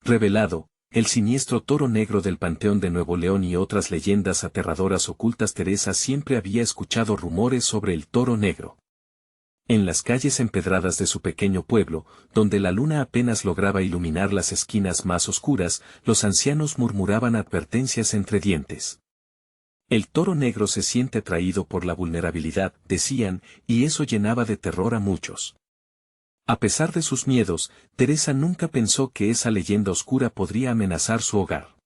Revelado, el siniestro toro negro del Panteón de Nuevo León y otras leyendas aterradoras ocultas. Teresa siempre había escuchado rumores sobre el toro negro. En las calles empedradas de su pequeño pueblo, donde la luna apenas lograba iluminar las esquinas más oscuras, los ancianos murmuraban advertencias entre dientes. El toro negro se siente atraído por la vulnerabilidad, decían, y eso llenaba de terror a muchos. A pesar de sus miedos, Teresa nunca pensó que esa leyenda oscura podría amenazar su hogar.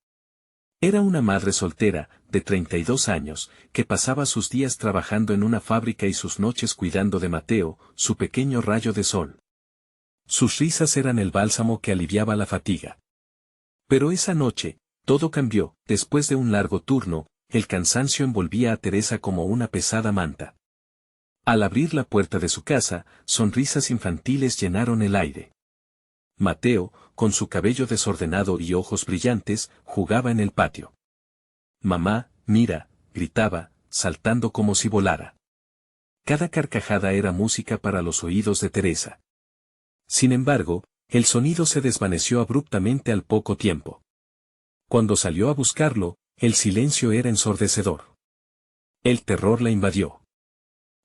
Era una madre soltera, de 32 años, que pasaba sus días trabajando en una fábrica y sus noches cuidando de Mateo, su pequeño rayo de sol. Sus risas eran el bálsamo que aliviaba la fatiga. Pero esa noche, todo cambió. Después de un largo turno, el cansancio envolvía a Teresa como una pesada manta. Al abrir la puerta de su casa, sonrisas infantiles llenaron el aire. Mateo, con su cabello desordenado y ojos brillantes, jugaba en el patio. «Mamá, mira», gritaba, saltando como si volara. Cada carcajada era música para los oídos de Teresa. Sin embargo, el sonido se desvaneció abruptamente al poco tiempo. Cuando salió a buscarlo, el silencio era ensordecedor. El terror la invadió.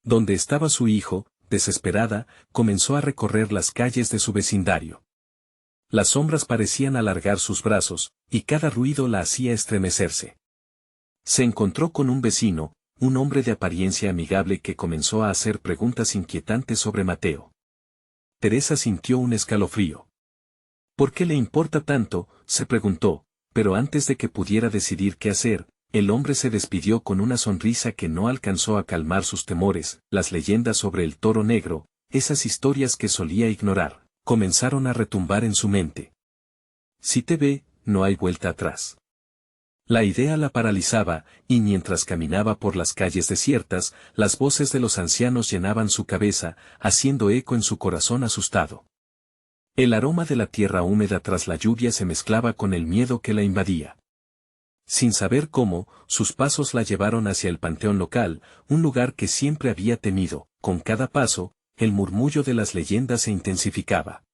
Donde estaba su hijo, desesperada, comenzó a recorrer las calles de su vecindario. Las sombras parecían alargar sus brazos, y cada ruido la hacía estremecerse. Se encontró con un vecino, un hombre de apariencia amigable que comenzó a hacer preguntas inquietantes sobre Mateo. Teresa sintió un escalofrío. ¿Por qué le importa tanto?, se preguntó, pero antes de que pudiera decidir qué hacer, el hombre se despidió con una sonrisa que no alcanzó a calmar sus temores. Las leyendas sobre el toro negro, esas historias que solía ignorar, comenzaron a retumbar en su mente. Si te ve, no hay vuelta atrás. La idea la paralizaba, y mientras caminaba por las calles desiertas, las voces de los ancianos llenaban su cabeza, haciendo eco en su corazón asustado. El aroma de la tierra húmeda tras la lluvia se mezclaba con el miedo que la invadía. Sin saber cómo, sus pasos la llevaron hacia el panteón local, un lugar que siempre había temido. Con cada paso, el murmullo de las leyendas se intensificaba.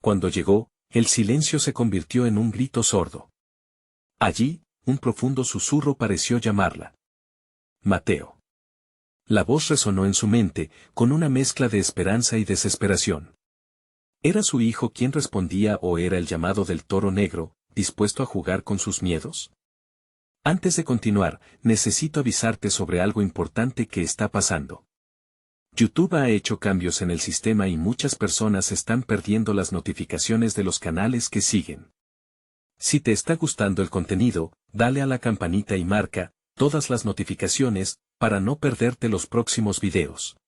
Cuando llegó, el silencio se convirtió en un grito sordo. Allí, un profundo susurro pareció llamarla. Mateo. La voz resonó en su mente, con una mezcla de esperanza y desesperación. ¿Era su hijo quien respondía o era el llamado del toro negro, dispuesto a jugar con sus miedos? Antes de continuar, necesito avisarte sobre algo importante que está pasando. YouTube ha hecho cambios en el sistema y muchas personas están perdiendo las notificaciones de los canales que siguen. Si te está gustando el contenido, dale a la campanita y marca todas las notificaciones para no perderte los próximos videos.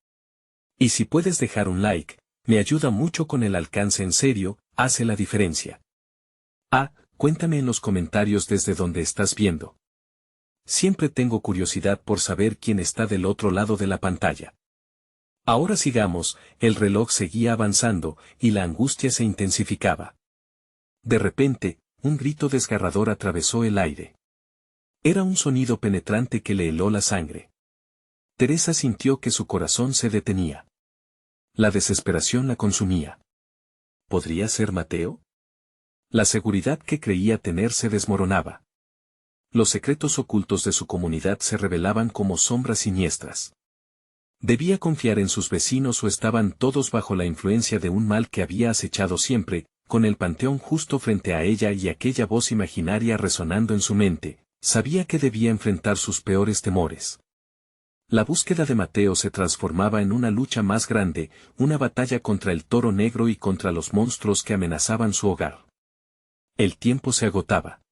Y si puedes dejar un like, me ayuda mucho con el alcance. En serio, hace la diferencia. Cuéntame en los comentarios desde donde estás viendo. Siempre tengo curiosidad por saber quién está del otro lado de la pantalla. Ahora sigamos. El reloj seguía avanzando, y la angustia se intensificaba. De repente, un grito desgarrador atravesó el aire. Era un sonido penetrante que le heló la sangre. Teresa sintió que su corazón se detenía. La desesperación la consumía. ¿Podría ser Mateo? La seguridad que creía tener se desmoronaba. Los secretos ocultos de su comunidad se revelaban como sombras siniestras. ¿Debía confiar en sus vecinos o estaban todos bajo la influencia de un mal que había acechado siempre, con el panteón justo frente a ella y aquella voz imaginaria resonando en su mente? Sabía que debía enfrentar sus peores temores. La búsqueda de Mateo se transformaba en una lucha más grande, una batalla contra el toro negro y contra los monstruos que amenazaban su hogar. El tiempo se agotaba.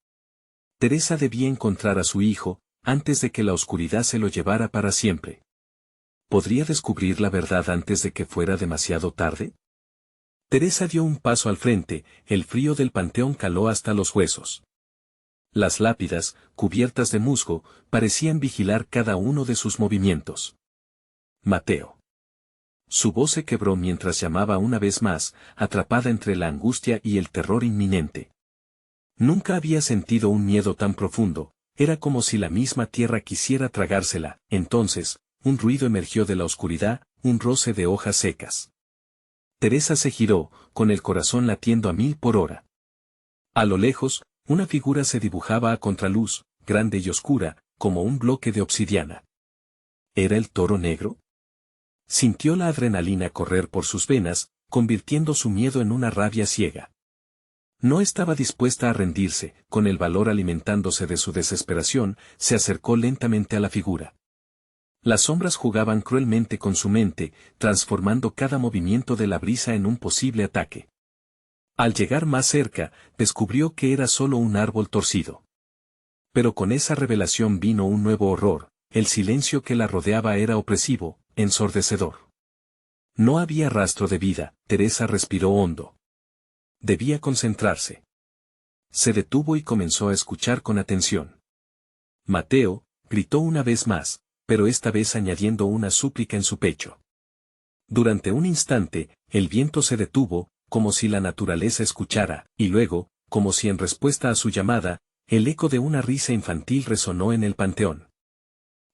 Teresa debía encontrar a su hijo, antes de que la oscuridad se lo llevara para siempre. ¿Podría descubrir la verdad antes de que fuera demasiado tarde? Teresa dio un paso al frente, el frío del panteón caló hasta los huesos. Las lápidas, cubiertas de musgo, parecían vigilar cada uno de sus movimientos. Mateo. Su voz se quebró mientras llamaba una vez más, atrapada entre la angustia y el terror inminente. Nunca había sentido un miedo tan profundo, era como si la misma tierra quisiera tragársela. Entonces, un ruido emergió de la oscuridad, un roce de hojas secas. Teresa se giró, con el corazón latiendo a 1000 por hora. A lo lejos, una figura se dibujaba a contraluz, grande y oscura, como un bloque de obsidiana. ¿Era el toro negro? Sintió la adrenalina correr por sus venas, convirtiendo su miedo en una rabia ciega. No estaba dispuesta a rendirse, con el valor alimentándose de su desesperación, se acercó lentamente a la figura. Las sombras jugaban cruelmente con su mente, transformando cada movimiento de la brisa en un posible ataque. Al llegar más cerca, descubrió que era solo un árbol torcido. Pero con esa revelación vino un nuevo horror, el silencio que la rodeaba era opresivo, ensordecedor. No había rastro de vida, Teresa respiró hondo. Debía concentrarse. Se detuvo y comenzó a escuchar con atención. Mateo, gritó una vez más, pero esta vez añadiendo una súplica en su pecho. Durante un instante, el viento se detuvo, como si la naturaleza escuchara, y luego, como si en respuesta a su llamada, el eco de una risa infantil resonó en el panteón.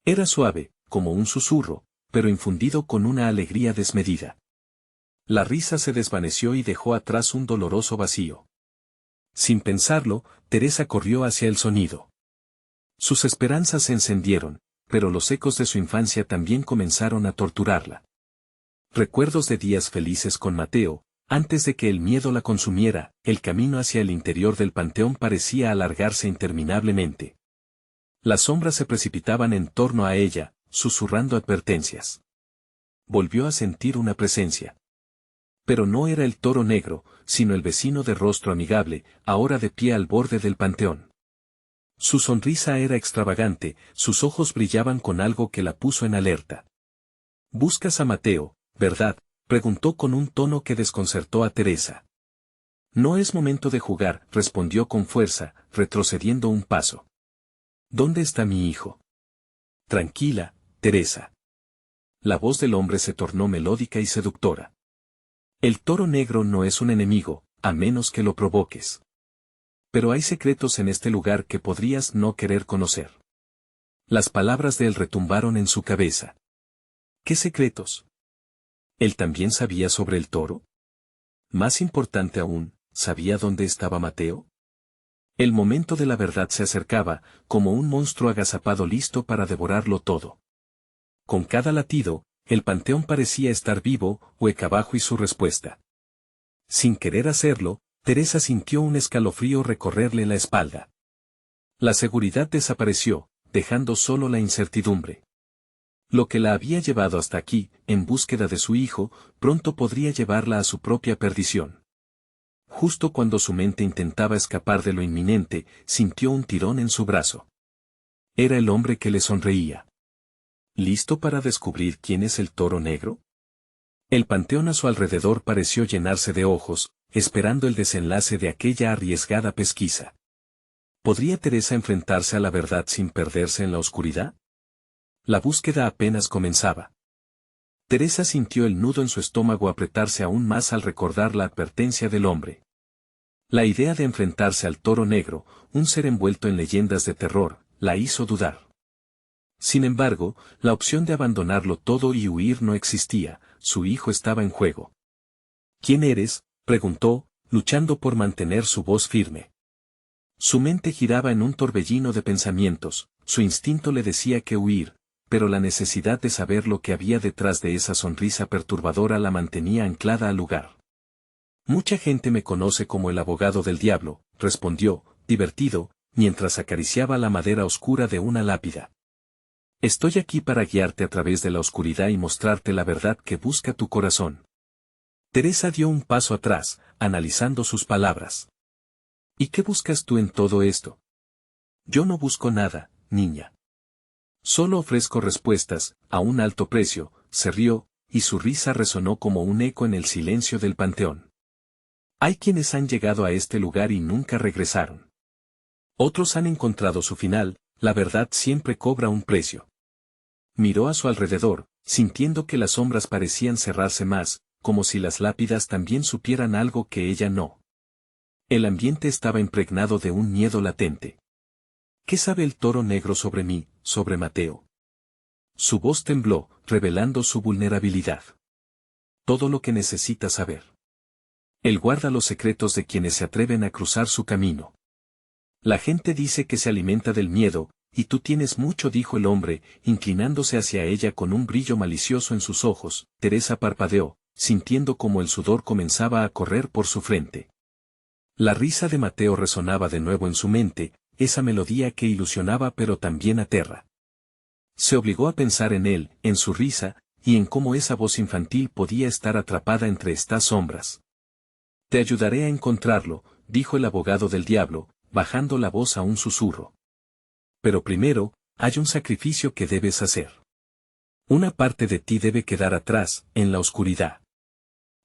Era suave, como un susurro, pero infundido con una alegría desmedida. La risa se desvaneció y dejó atrás un doloroso vacío. Sin pensarlo, Teresa corrió hacia el sonido. Sus esperanzas se encendieron, pero los ecos de su infancia también comenzaron a torturarla. Recuerdos de días felices con Mateo, antes de que el miedo la consumiera, el camino hacia el interior del panteón parecía alargarse interminablemente. Las sombras se precipitaban en torno a ella, susurrando advertencias. Volvió a sentir una presencia. Pero no era el toro negro, sino el vecino de rostro amigable, ahora de pie al borde del panteón. Su sonrisa era extravagante, sus ojos brillaban con algo que la puso en alerta. «Buscas a Mateo, ¿verdad?», preguntó con un tono que desconcertó a Teresa. «No es momento de jugar», respondió con fuerza, retrocediendo un paso. «¿Dónde está mi hijo?» «Tranquila, Teresa». La voz del hombre se tornó melódica y seductora. «El toro negro no es un enemigo, a menos que lo provoques. Pero hay secretos en este lugar que podrías no querer conocer». Las palabras de él retumbaron en su cabeza. ¿Qué secretos? ¿Él también sabía sobre el toro? Más importante aún, ¿sabía dónde estaba Mateo? El momento de la verdad se acercaba, como un monstruo agazapado listo para devorarlo todo. Con cada latido, el panteón parecía estar vivo, hueca abajo y su respuesta. Sin querer hacerlo, Teresa sintió un escalofrío recorrerle la espalda. La seguridad desapareció, dejando solo la incertidumbre. Lo que la había llevado hasta aquí, en búsqueda de su hijo, pronto podría llevarla a su propia perdición. Justo cuando su mente intentaba escapar de lo inminente, sintió un tirón en su brazo. Era el hombre que le sonreía. ¿Listo para descubrir quién es el toro negro? El panteón a su alrededor pareció llenarse de ojos, esperando el desenlace de aquella arriesgada pesquisa. ¿Podría Teresa enfrentarse a la verdad sin perderse en la oscuridad? La búsqueda apenas comenzaba. Teresa sintió el nudo en su estómago apretarse aún más al recordar la advertencia del hombre. La idea de enfrentarse al toro negro, un ser envuelto en leyendas de terror, la hizo dudar. Sin embargo, la opción de abandonarlo todo y huir no existía, su hijo estaba en juego. ¿Quién eres?, preguntó, luchando por mantener su voz firme. Su mente giraba en un torbellino de pensamientos, su instinto le decía que huir, pero la necesidad de saber lo que había detrás de esa sonrisa perturbadora la mantenía anclada al lugar. Mucha gente me conoce como el abogado del diablo, respondió, divertido, mientras acariciaba la madera oscura de una lápida. Estoy aquí para guiarte a través de la oscuridad y mostrarte la verdad que busca tu corazón. Teresa dio un paso atrás, analizando sus palabras. ¿Y qué buscas tú en todo esto? Yo no busco nada, niña. Solo ofrezco respuestas, a un alto precio, se rió, y su risa resonó como un eco en el silencio del panteón. Hay quienes han llegado a este lugar y nunca regresaron. Otros han encontrado su final, la verdad siempre cobra un precio. Miró a su alrededor, sintiendo que las sombras parecían cerrarse más, como si las lápidas también supieran algo que ella no. El ambiente estaba impregnado de un miedo latente. ¿Qué sabe el toro negro sobre mí, sobre Mateo? Su voz tembló, revelando su vulnerabilidad. Todo lo que necesita saber. Él guarda los secretos de quienes se atreven a cruzar su camino. La gente dice que se alimenta del miedo, y tú tienes mucho, dijo el hombre, inclinándose hacia ella con un brillo malicioso en sus ojos. Teresa parpadeó, sintiendo como el sudor comenzaba a correr por su frente. La risa de Mateo resonaba de nuevo en su mente, esa melodía que ilusionaba pero también aterra. Se obligó a pensar en él, en su risa, y en cómo esa voz infantil podía estar atrapada entre estas sombras. Te ayudaré a encontrarlo, dijo el abogado del diablo, bajando la voz a un susurro. Pero primero, hay un sacrificio que debes hacer. Una parte de ti debe quedar atrás, en la oscuridad.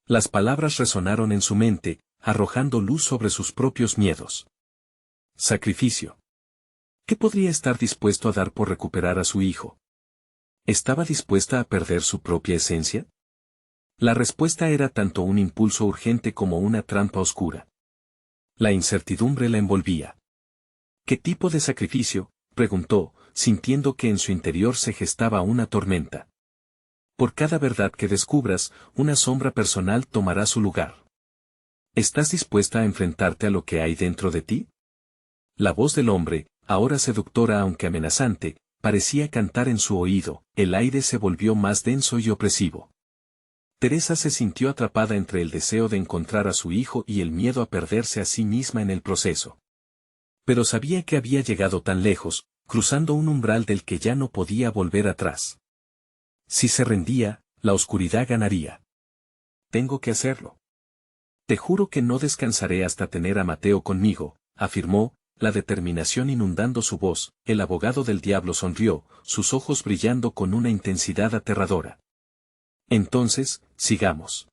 Las palabras resonaron en su mente, arrojando luz sobre sus propios miedos. Sacrificio. ¿Qué podría estar dispuesto a dar por recuperar a su hijo? ¿Estaba dispuesta a perder su propia esencia? La respuesta era tanto un impulso urgente como una trampa oscura. La incertidumbre la envolvía. ¿Qué tipo de sacrificio?, preguntó, sintiendo que en su interior se gestaba una tormenta. Por cada verdad que descubras, una sombra personal tomará su lugar. ¿Estás dispuesta a enfrentarte a lo que hay dentro de ti? La voz del hombre, ahora seductora aunque amenazante, parecía cantar en su oído. El aire se volvió más denso y opresivo. Teresa se sintió atrapada entre el deseo de encontrar a su hijo y el miedo a perderse a sí misma en el proceso. Pero sabía que había llegado tan lejos, cruzando un umbral del que ya no podía volver atrás. Si se rendía, la oscuridad ganaría. Tengo que hacerlo. Te juro que no descansaré hasta tener a Mateo conmigo, afirmó, la determinación inundando su voz. El abogado del diablo sonrió, sus ojos brillando con una intensidad aterradora. Entonces, sigamos.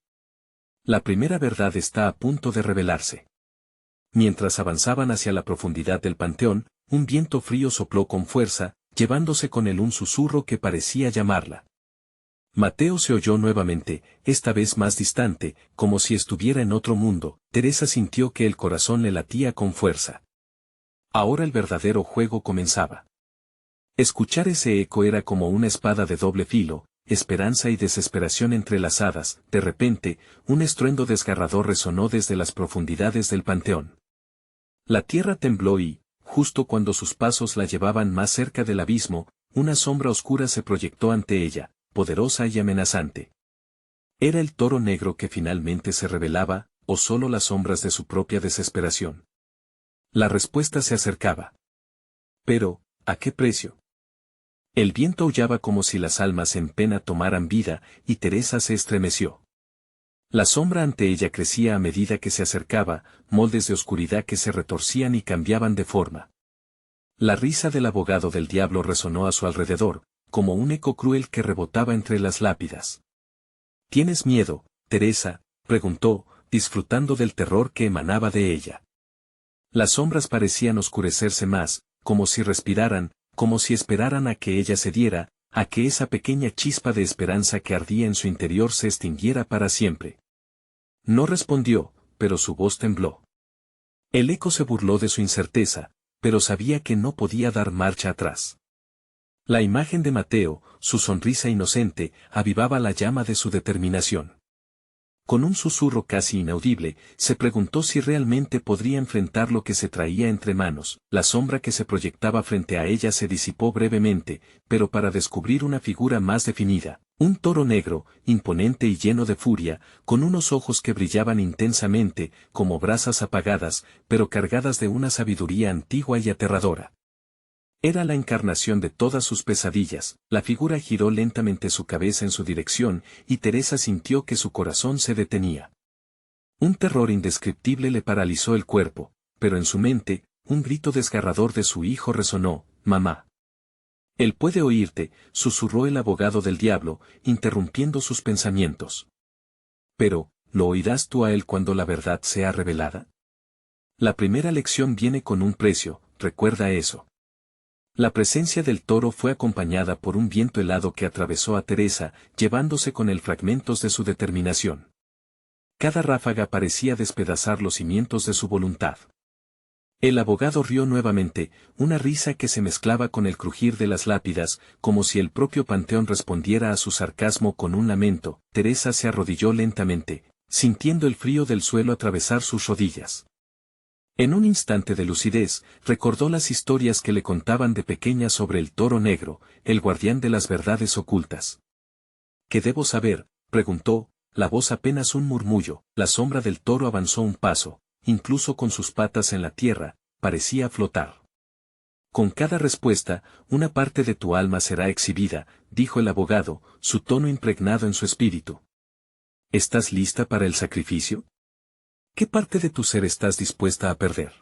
La primera verdad está a punto de revelarse. Mientras avanzaban hacia la profundidad del panteón, un viento frío sopló con fuerza, llevándose con él un susurro que parecía llamarla. Mateo se oyó nuevamente, esta vez más distante, como si estuviera en otro mundo. Teresa sintió que el corazón le latía con fuerza. Ahora el verdadero juego comenzaba. Escuchar ese eco era como una espada de doble filo, esperanza y desesperación entrelazadas. De repente, un estruendo desgarrador resonó desde las profundidades del panteón. La tierra tembló y, justo cuando sus pasos la llevaban más cerca del abismo, una sombra oscura se proyectó ante ella, poderosa y amenazante. ¿Era el toro negro que finalmente se revelaba, o solo las sombras de su propia desesperación? La respuesta se acercaba. Pero, ¿a qué precio? El viento aullaba como si las almas en pena tomaran vida, y Teresa se estremeció. La sombra ante ella crecía a medida que se acercaba, moldes de oscuridad que se retorcían y cambiaban de forma. La risa del abogado del diablo resonó a su alrededor, como un eco cruel que rebotaba entre las lápidas. ¿Tienes miedo, Teresa?, preguntó, disfrutando del terror que emanaba de ella. Las sombras parecían oscurecerse más, como si respiraran, como si esperaran a que ella cediera, a que esa pequeña chispa de esperanza que ardía en su interior se extinguiera para siempre. No respondió, pero su voz tembló. El eco se burló de su incerteza, pero sabía que no podía dar marcha atrás. La imagen de Mateo, su sonrisa inocente, avivaba la llama de su determinación. Con un susurro casi inaudible, se preguntó si realmente podría enfrentar lo que se traía entre manos. La sombra que se proyectaba frente a ella se disipó brevemente, pero para descubrir una figura más definida, un toro negro, imponente y lleno de furia, con unos ojos que brillaban intensamente, como brasas apagadas, pero cargadas de una sabiduría antigua y aterradora. Era la encarnación de todas sus pesadillas. La figura giró lentamente su cabeza en su dirección, y Teresa sintió que su corazón se detenía. Un terror indescriptible le paralizó el cuerpo, pero en su mente, un grito desgarrador de su hijo resonó: «Mamá». «Él puede oírte», susurró el abogado del diablo, interrumpiendo sus pensamientos. «Pero, ¿lo oirás tú a él cuando la verdad sea revelada? La primera lección viene con un precio, recuerda eso». La presencia del toro fue acompañada por un viento helado que atravesó a Teresa, llevándose con él fragmentos de su determinación. Cada ráfaga parecía despedazar los cimientos de su voluntad. El abogado rió nuevamente, una risa que se mezclaba con el crujir de las lápidas, como si el propio panteón respondiera a su sarcasmo con un lamento. Teresa se arrodilló lentamente. sintiendo el frío del suelo atravesar sus rodillas. En un instante de lucidez, recordó las historias que le contaban de pequeña sobre el toro negro, el guardián de las verdades ocultas. ¿Qué debo saber?, preguntó, la voz apenas un murmullo. La sombra del toro avanzó un paso, incluso con sus patas en la tierra, parecía flotar. Con cada respuesta, una parte de tu alma será exhibida, dijo el abogado, su tono impregnado en su espíritu. ¿Estás lista para el sacrificio? ¿Qué parte de tu ser estás dispuesta a perder?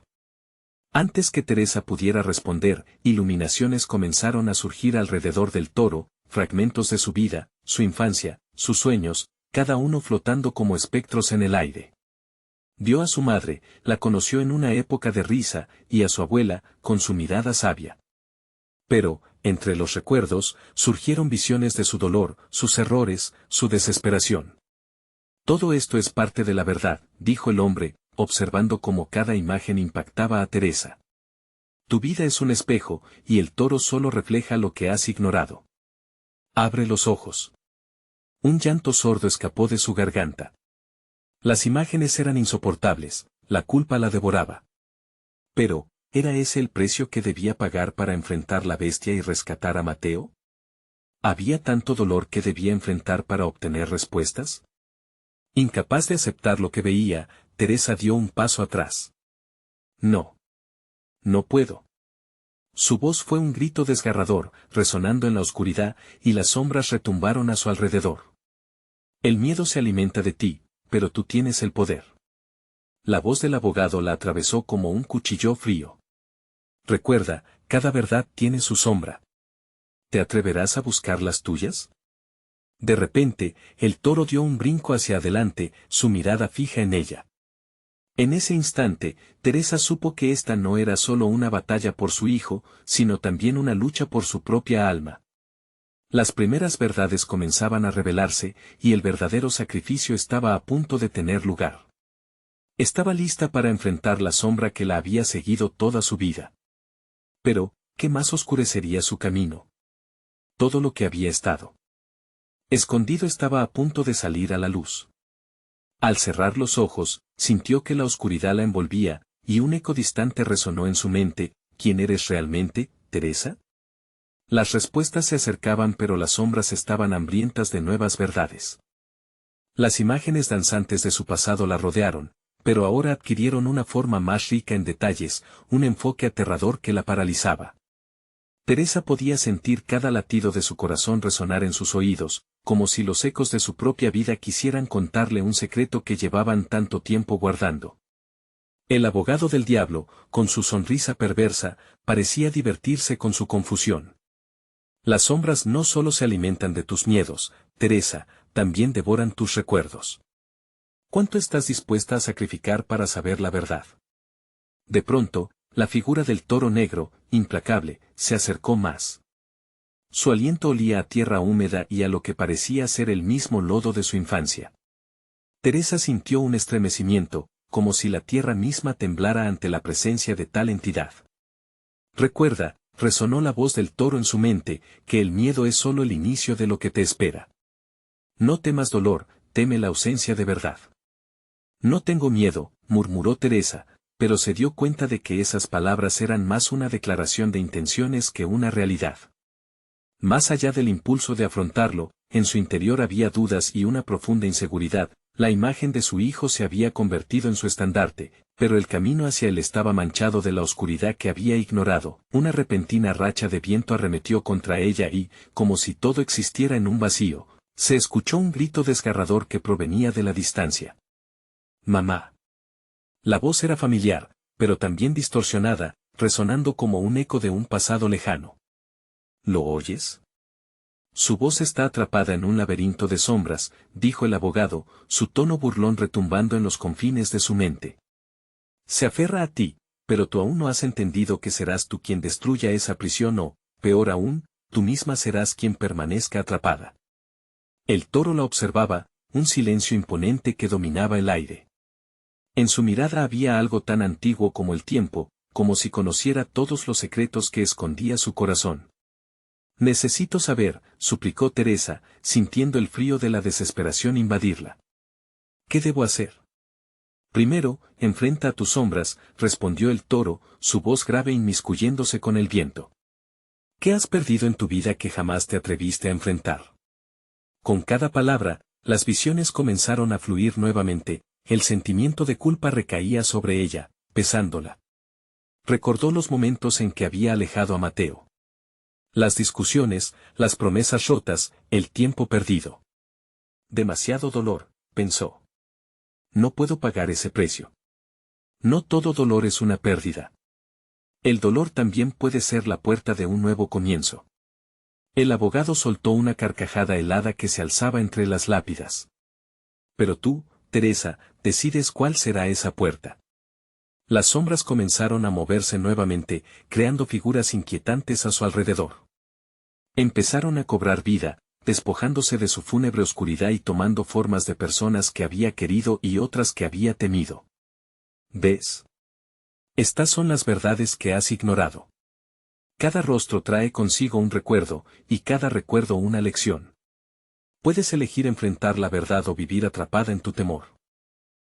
Antes que Teresa pudiera responder, iluminaciones comenzaron a surgir alrededor del toro, fragmentos de su vida, su infancia, sus sueños, cada uno flotando como espectros en el aire. Vio a su madre, la conoció en una época de risa, y a su abuela, con su mirada sabia. Pero, entre los recuerdos, surgieron visiones de su dolor, sus errores, su desesperación. Todo esto es parte de la verdad, dijo el hombre, observando cómo cada imagen impactaba a Teresa. Tu vida es un espejo, y el toro solo refleja lo que has ignorado. Abre los ojos. Un llanto sordo escapó de su garganta. Las imágenes eran insoportables, la culpa la devoraba. Pero, ¿era ese el precio que debía pagar para enfrentar la bestia y rescatar a Mateo? ¿Había tanto dolor que debía enfrentar para obtener respuestas? Incapaz de aceptar lo que veía, Teresa dio un paso atrás. No. No puedo. Su voz fue un grito desgarrador, resonando en la oscuridad, y las sombras retumbaron a su alrededor. El miedo se alimenta de ti, pero tú tienes el poder. La voz del abogado la atravesó como un cuchillo frío. Recuerda, cada verdad tiene su sombra. ¿Te atreverás a buscar las tuyas? De repente, el toro dio un brinco hacia adelante, su mirada fija en ella. En ese instante, Teresa supo que esta no era solo una batalla por su hijo, sino también una lucha por su propia alma. Las primeras verdades comenzaban a revelarse, y el verdadero sacrificio estaba a punto de tener lugar. Estaba lista para enfrentar la sombra que la había seguido toda su vida. Pero, ¿qué más oscurecería su camino? Todo lo que había estado escondido estaba a punto de salir a la luz. Al cerrar los ojos, sintió que la oscuridad la envolvía, y un eco distante resonó en su mente. ¿Quién eres realmente, Teresa? Las respuestas se acercaban, pero las sombras estaban hambrientas de nuevas verdades. Las imágenes danzantes de su pasado la rodearon, pero ahora adquirieron una forma más rica en detalles, un enfoque aterrador que la paralizaba. Teresa podía sentir cada latido de su corazón resonar en sus oídos, como si los ecos de su propia vida quisieran contarle un secreto que llevaban tanto tiempo guardando. El abogado del diablo, con su sonrisa perversa, parecía divertirse con su confusión. Las sombras no solo se alimentan de tus miedos, Teresa, también devoran tus recuerdos. ¿Cuánto estás dispuesta a sacrificar para saber la verdad? De pronto, la figura del toro negro, implacable, se acercó más. Su aliento olía a tierra húmeda y a lo que parecía ser el mismo lodo de su infancia. Teresa sintió un estremecimiento, como si la tierra misma temblara ante la presencia de tal entidad. Recuerda, resonó la voz del toro en su mente, que el miedo es solo el inicio de lo que te espera. No temas dolor, teme la ausencia de verdad. No tengo miedo, murmuró Teresa, pero se dio cuenta de que esas palabras eran más una declaración de intenciones que una realidad. Más allá del impulso de afrontarlo, en su interior había dudas y una profunda inseguridad. La imagen de su hijo se había convertido en su estandarte, pero el camino hacia él estaba manchado de la oscuridad que había ignorado. Una repentina racha de viento arremetió contra ella y, como si todo existiera en un vacío, se escuchó un grito desgarrador que provenía de la distancia. Mamá. La voz era familiar, pero también distorsionada, resonando como un eco de un pasado lejano. ¿Lo oyes? Su voz está atrapada en un laberinto de sombras, dijo el abogado, su tono burlón retumbando en los confines de su mente. Se aferra a ti, pero tú aún no has entendido que serás tú quien destruya esa prisión o, peor aún, tú misma serás quien permanezca atrapada. El toro la observaba, un silencio imponente que dominaba el aire. En su mirada había algo tan antiguo como el tiempo, como si conociera todos los secretos que escondía su corazón. Necesito saber, suplicó Teresa, sintiendo el frío de la desesperación invadirla. ¿Qué debo hacer? Primero, enfrenta a tus sombras, respondió el toro, su voz grave inmiscuyéndose con el viento. ¿Qué has perdido en tu vida que jamás te atreviste a enfrentar? Con cada palabra, las visiones comenzaron a fluir nuevamente, el sentimiento de culpa recaía sobre ella, pesándola. Recordó los momentos en que había alejado a Mateo. Las discusiones, las promesas rotas, el tiempo perdido. Demasiado dolor, pensó. No puedo pagar ese precio. No todo dolor es una pérdida. El dolor también puede ser la puerta de un nuevo comienzo. El abogado soltó una carcajada helada que se alzaba entre las lápidas. Pero tú, Teresa, decides cuál será esa puerta. Las sombras comenzaron a moverse nuevamente, creando figuras inquietantes a su alrededor. Empezaron a cobrar vida, despojándose de su fúnebre oscuridad y tomando formas de personas que había querido y otras que había temido. ¿Ves? Estas son las verdades que has ignorado. Cada rostro trae consigo un recuerdo, y cada recuerdo una lección. Puedes elegir enfrentar la verdad o vivir atrapada en tu temor.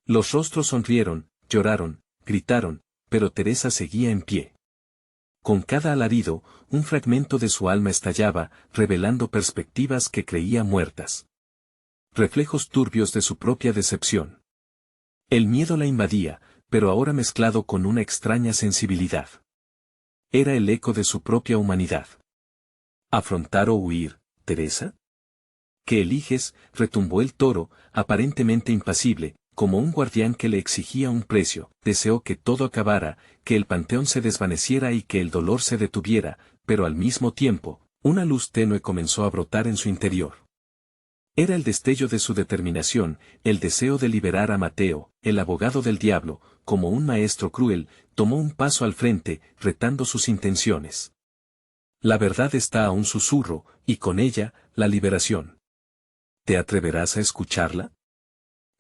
Los rostros sonrieron, lloraron, gritaron, pero Teresa seguía en pie. Con cada alarido, un fragmento de su alma estallaba, revelando perspectivas que creía muertas. Reflejos turbios de su propia decepción. El miedo la invadía, pero ahora mezclado con una extraña sensibilidad. Era el eco de su propia humanidad. ¿Afrontar o huir, Teresa? ¿Qué eliges?, retumbó el toro, aparentemente impasible, como un guardián que le exigía un precio. Deseó que todo acabara, que el panteón se desvaneciera y que el dolor se detuviera, pero al mismo tiempo, una luz tenue comenzó a brotar en su interior. Era el destello de su determinación, el deseo de liberar a Mateo, el abogado del diablo, como un maestro cruel, tomó un paso al frente, retando sus intenciones. La verdad está a un susurro, y con ella, la liberación. ¿Te atreverás a escucharla?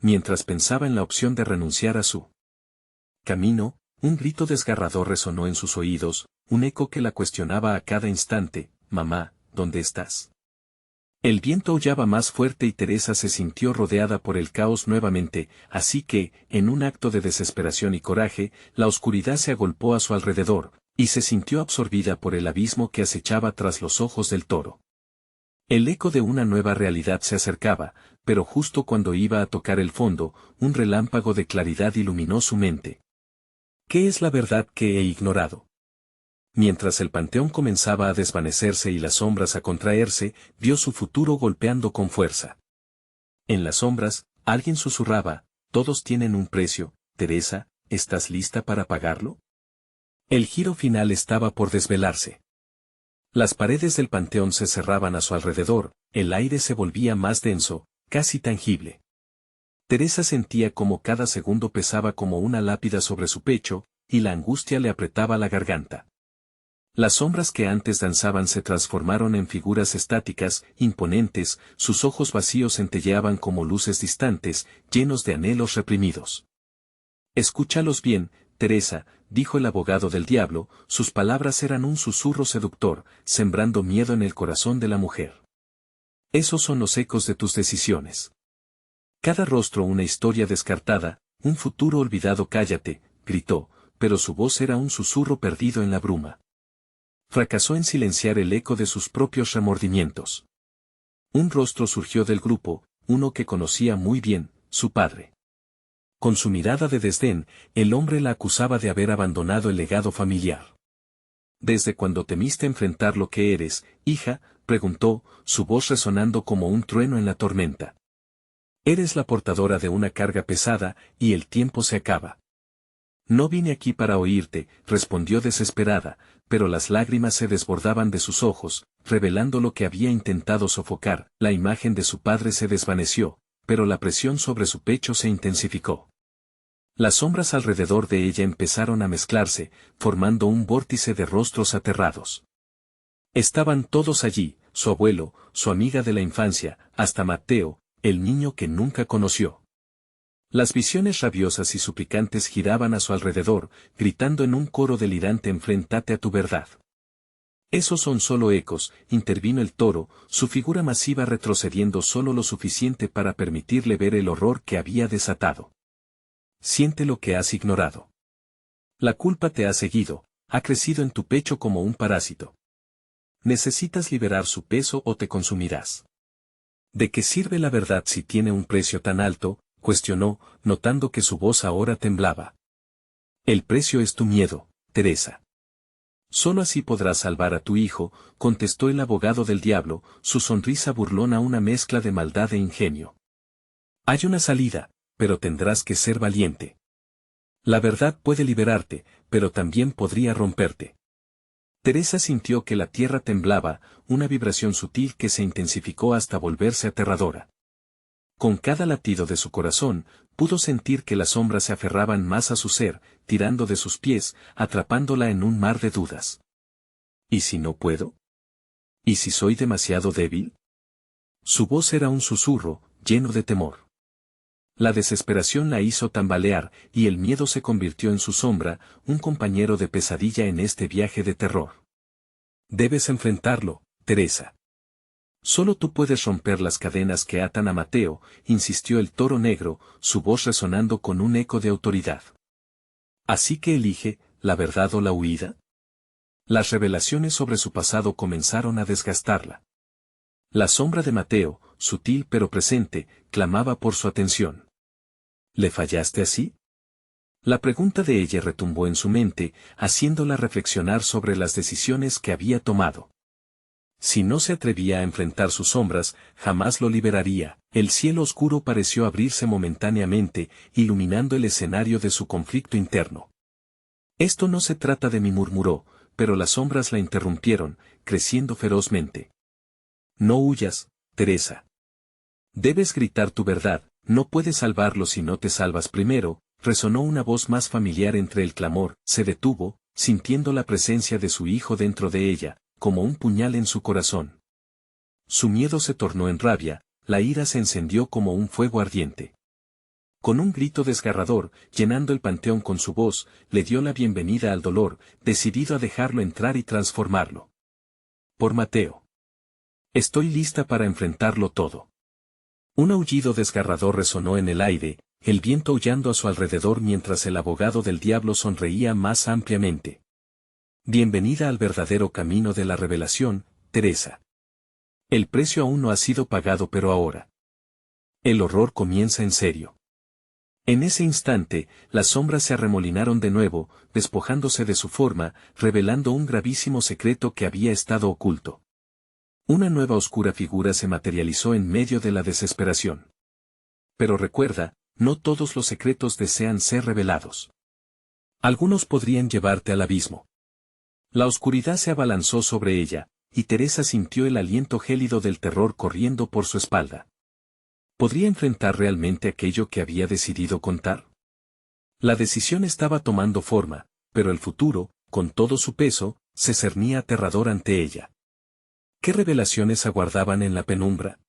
Mientras pensaba en la opción de renunciar a su camino, un grito desgarrador resonó en sus oídos, un eco que la cuestionaba a cada instante: «Mamá, ¿dónde estás?». El viento aullaba más fuerte y Teresa se sintió rodeada por el caos nuevamente, así que, en un acto de desesperación y coraje, la oscuridad se agolpó a su alrededor, y se sintió absorbida por el abismo que acechaba tras los ojos del toro. El eco de una nueva realidad se acercaba, pero justo cuando iba a tocar el fondo, un relámpago de claridad iluminó su mente. ¿Qué es la verdad que he ignorado? Mientras el panteón comenzaba a desvanecerse y las sombras a contraerse, vio su futuro golpeando con fuerza. En las sombras, alguien susurraba: «Todos tienen un precio, Teresa, ¿estás lista para pagarlo?». El giro final estaba por desvelarse. Las paredes del panteón se cerraban a su alrededor, el aire se volvía más denso, casi tangible. Teresa sentía como cada segundo pesaba como una lápida sobre su pecho, y la angustia le apretaba la garganta. Las sombras que antes danzaban se transformaron en figuras estáticas, imponentes, sus ojos vacíos centelleaban como luces distantes, llenos de anhelos reprimidos. «Escúchalos bien, Teresa», dijo el abogado del diablo, sus palabras eran un susurro seductor, sembrando miedo en el corazón de la mujer. «Esos son los ecos de tus decisiones. Cada rostro una historia descartada, un futuro olvidado». «Cállate», gritó, pero su voz era un susurro perdido en la bruma. Fracasó en silenciar el eco de sus propios remordimientos. Un rostro surgió del grupo, uno que conocía muy bien, su padre. Con su mirada de desdén, el hombre la acusaba de haber abandonado el legado familiar. «¿Desde cuándo temiste enfrentar lo que eres, hija?», preguntó, su voz resonando como un trueno en la tormenta. «Eres la portadora de una carga pesada, y el tiempo se acaba». «No vine aquí para oírte», respondió desesperada, pero las lágrimas se desbordaban de sus ojos, revelando lo que había intentado sofocar. La imagen de su padre se desvaneció, pero la presión sobre su pecho se intensificó. Las sombras alrededor de ella empezaron a mezclarse, formando un vórtice de rostros aterrados. Estaban todos allí, su abuelo, su amiga de la infancia, hasta Mateo, el niño que nunca conoció. Las visiones rabiosas y suplicantes giraban a su alrededor, gritando en un coro delirante: «Enfréntate a tu verdad. Esos son solo ecos, intervino el toro, su figura masiva retrocediendo solo lo suficiente para permitirle ver el horror que había desatado. Siente lo que has ignorado. La culpa te ha seguido, ha crecido en tu pecho como un parásito. Necesitas liberar su peso o te consumirás. ¿De qué sirve la verdad si tiene un precio tan alto?, cuestionó, notando que su voz ahora temblaba. El precio es tu miedo, Teresa. Solo así podrás salvar a tu hijo, contestó el abogado del diablo, su sonrisa burlona una mezcla de maldad e ingenio. Hay una salida, pero tendrás que ser valiente. La verdad puede liberarte, pero también podría romperte. Teresa sintió que la tierra temblaba, una vibración sutil que se intensificó hasta volverse aterradora. Con cada latido de su corazón, pudo sentir que las sombras se aferraban más a su ser, tirando de sus pies, atrapándola en un mar de dudas. ¿Y si no puedo? ¿Y si soy demasiado débil? Su voz era un susurro, lleno de temor. La desesperación la hizo tambalear, y el miedo se convirtió en su sombra, un compañero de pesadilla en este viaje de terror. Debes enfrentarlo, Teresa. Solo tú puedes romper las cadenas que atan a Mateo, insistió el toro negro, su voz resonando con un eco de autoridad. Así que elige, la verdad o la huida. Las revelaciones sobre su pasado comenzaron a desgastarla. La sombra de Mateo, sutil pero presente, clamaba por su atención. ¿Le fallaste así? La pregunta de ella retumbó en su mente, haciéndola reflexionar sobre las decisiones que había tomado. Si no se atrevía a enfrentar sus sombras, jamás lo liberaría. El cielo oscuro pareció abrirse momentáneamente, iluminando el escenario de su conflicto interno. Esto no se trata de mí, murmuró, pero las sombras la interrumpieron, creciendo ferozmente. No huyas, Teresa. Debes gritar tu verdad, no puedes salvarlo si no te salvas primero, resonó una voz más familiar entre el clamor, se detuvo, sintiendo la presencia de su hijo dentro de ella, como un puñal en su corazón. Su miedo se tornó en rabia, la ira se encendió como un fuego ardiente. Con un grito desgarrador, llenando el panteón con su voz, le dio la bienvenida al dolor, decidido a dejarlo entrar y transformarlo. Por Mateo. Estoy lista para enfrentarlo todo. Un aullido desgarrador resonó en el aire, el viento aullando a su alrededor mientras el abogado del diablo sonreía más ampliamente. Bienvenida al verdadero camino de la revelación, Teresa. El precio aún no ha sido pagado, pero ahora. El horror comienza en serio. En ese instante, las sombras se arremolinaron de nuevo, despojándose de su forma, revelando un gravísimo secreto que había estado oculto. Una nueva oscura figura se materializó en medio de la desesperación. Pero recuerda, no todos los secretos desean ser revelados. Algunos podrían llevarte al abismo. La oscuridad se abalanzó sobre ella, y Teresa sintió el aliento gélido del terror corriendo por su espalda. ¿Podría enfrentar realmente aquello que había decidido contar? La decisión estaba tomando forma, pero el futuro, con todo su peso, se cernía aterrador ante ella. ¿Qué revelaciones aguardaban en la penumbra?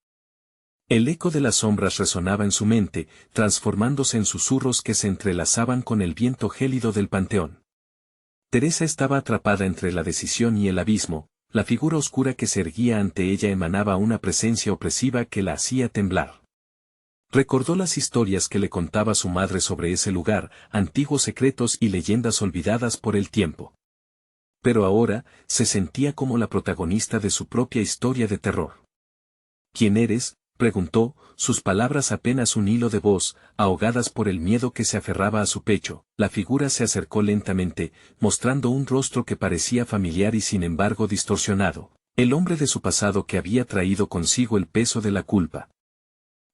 El eco de las sombras resonaba en su mente, transformándose en susurros que se entrelazaban con el viento gélido del panteón. Teresa estaba atrapada entre la decisión y el abismo, la figura oscura que se erguía ante ella emanaba una presencia opresiva que la hacía temblar. Recordó las historias que le contaba su madre sobre ese lugar, antiguos secretos y leyendas olvidadas por el tiempo. Pero ahora, se sentía como la protagonista de su propia historia de terror. ¿Quién eres?, preguntó, sus palabras apenas un hilo de voz, ahogadas por el miedo que se aferraba a su pecho. La figura se acercó lentamente, mostrando un rostro que parecía familiar y sin embargo distorsionado, el hombre de su pasado que había traído consigo el peso de la culpa.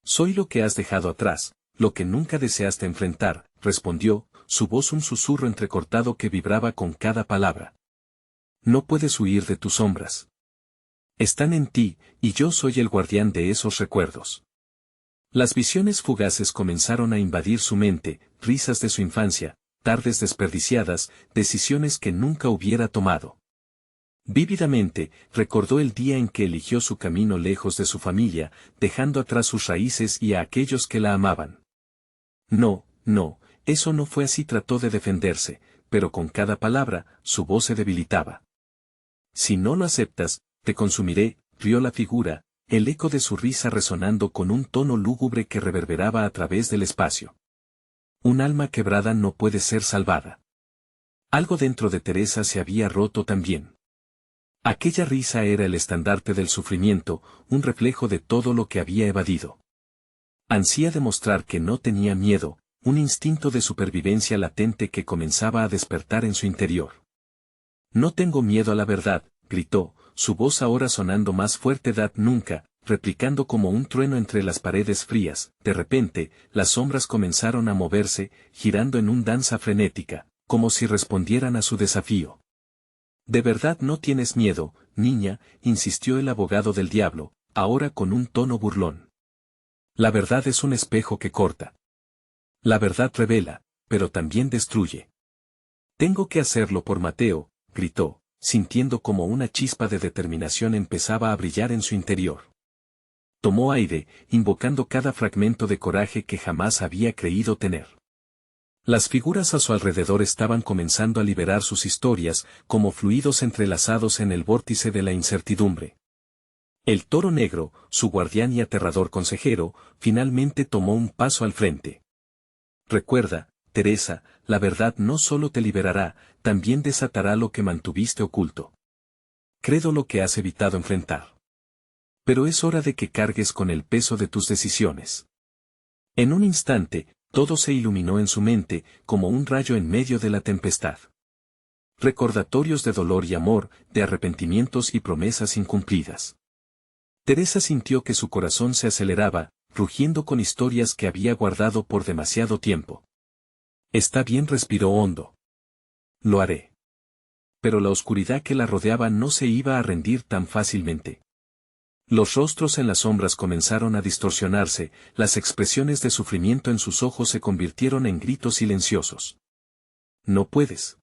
Soy lo que has dejado atrás, lo que nunca deseaste enfrentar, respondió, su voz un susurro entrecortado que vibraba con cada palabra. No puedes huir de tus sombras. Están en ti, y yo soy el guardián de esos recuerdos. Las visiones fugaces comenzaron a invadir su mente, risas de su infancia, tardes desperdiciadas, decisiones que nunca hubiera tomado. Vívidamente, recordó el día en que eligió su camino lejos de su familia, dejando atrás sus raíces y a aquellos que la amaban. No, no, eso no fue así, trató de defenderse, pero con cada palabra, su voz se debilitaba. Si no lo aceptas, te consumiré, rió la figura, el eco de su risa resonando con un tono lúgubre que reverberaba a través del espacio. Un alma quebrada no puede ser salvada. Algo dentro de Teresa se había roto también. Aquella risa era el estandarte del sufrimiento, un reflejo de todo lo que había evadido. Ansía demostrar que no tenía miedo, un instinto de supervivencia latente que comenzaba a despertar en su interior. No tengo miedo a la verdad, gritó, su voz ahora sonando más fuerte nunca, replicando como un trueno entre las paredes frías. De repente, las sombras comenzaron a moverse, girando en un danza frenética, como si respondieran a su desafío. ¿De verdad no tienes miedo, niña?, insistió el abogado del diablo, ahora con un tono burlón. La verdad es un espejo que corta. La verdad revela, pero también destruye. Tengo que hacerlo por Mateo, gritó, sintiendo como una chispa de determinación empezaba a brillar en su interior. Tomó aire, invocando cada fragmento de coraje que jamás había creído tener. Las figuras a su alrededor estaban comenzando a liberar sus historias, como fluidos entrelazados en el vórtice de la incertidumbre. El toro negro, su guardián y aterrador consejero, finalmente tomó un paso al frente. Recuerda, Teresa, la verdad no solo te liberará, también desatará lo que mantuviste oculto. Credo lo que has evitado enfrentar. Pero es hora de que cargues con el peso de tus decisiones. En un instante, todo se iluminó en su mente, como un rayo en medio de la tempestad. Recordatorios de dolor y amor, de arrepentimientos y promesas incumplidas. Teresa sintió que su corazón se aceleraba, rugiendo con historias que había guardado por demasiado tiempo. Está bien, respiró hondo. Lo haré. Pero la oscuridad que la rodeaba no se iba a rendir tan fácilmente. Los rostros en las sombras comenzaron a distorsionarse, las expresiones de sufrimiento en sus ojos se convirtieron en gritos silenciosos. No puedes.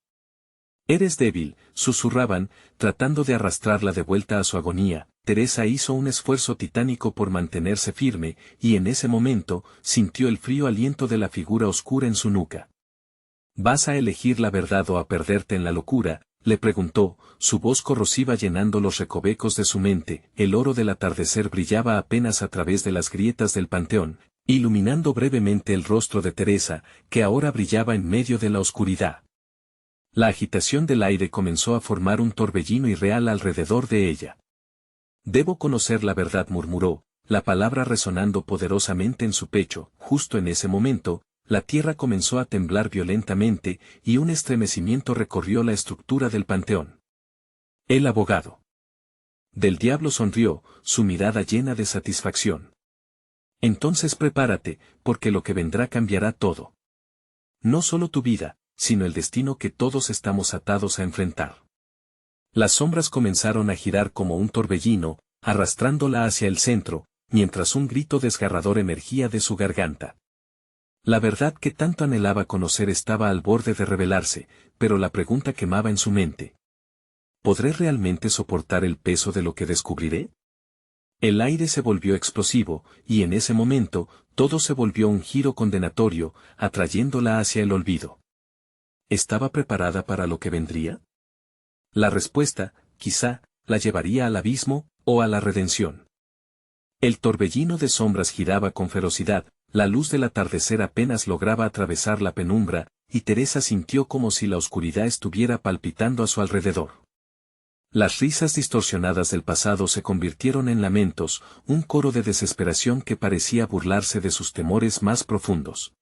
Eres débil, susurraban, tratando de arrastrarla de vuelta a su agonía. Teresa hizo un esfuerzo titánico por mantenerse firme, y en ese momento, sintió el frío aliento de la figura oscura en su nuca. ¿Vas a elegir la verdad o a perderte en la locura?, le preguntó, su voz corrosiva llenando los recovecos de su mente. El oro del atardecer brillaba apenas a través de las grietas del panteón, iluminando brevemente el rostro de Teresa, que ahora brillaba en medio de la oscuridad. La agitación del aire comenzó a formar un torbellino irreal alrededor de ella. Debo conocer la verdad, murmuró, la palabra resonando poderosamente en su pecho. Justo en ese momento, la tierra comenzó a temblar violentamente, y un estremecimiento recorrió la estructura del panteón. El abogado del diablo sonrió, su mirada llena de satisfacción. Entonces prepárate, porque lo que vendrá cambiará todo. No solo tu vida, sino el destino que todos estamos atados a enfrentar. Las sombras comenzaron a girar como un torbellino, arrastrándola hacia el centro, mientras un grito desgarrador emergía de su garganta. La verdad que tanto anhelaba conocer estaba al borde de revelarse, pero la pregunta quemaba en su mente. ¿Podré realmente soportar el peso de lo que descubriré? El aire se volvió explosivo, y en ese momento, todo se volvió un giro condenatorio, atrayéndola hacia el olvido. ¿Estaba preparada para lo que vendría? La respuesta, quizá, la llevaría al abismo, o a la redención. El torbellino de sombras giraba con ferocidad, la luz del atardecer apenas lograba atravesar la penumbra, y Teresa sintió como si la oscuridad estuviera palpitando a su alrededor. Las risas distorsionadas del pasado se convirtieron en lamentos, un coro de desesperación que parecía burlarse de sus temores más profundos.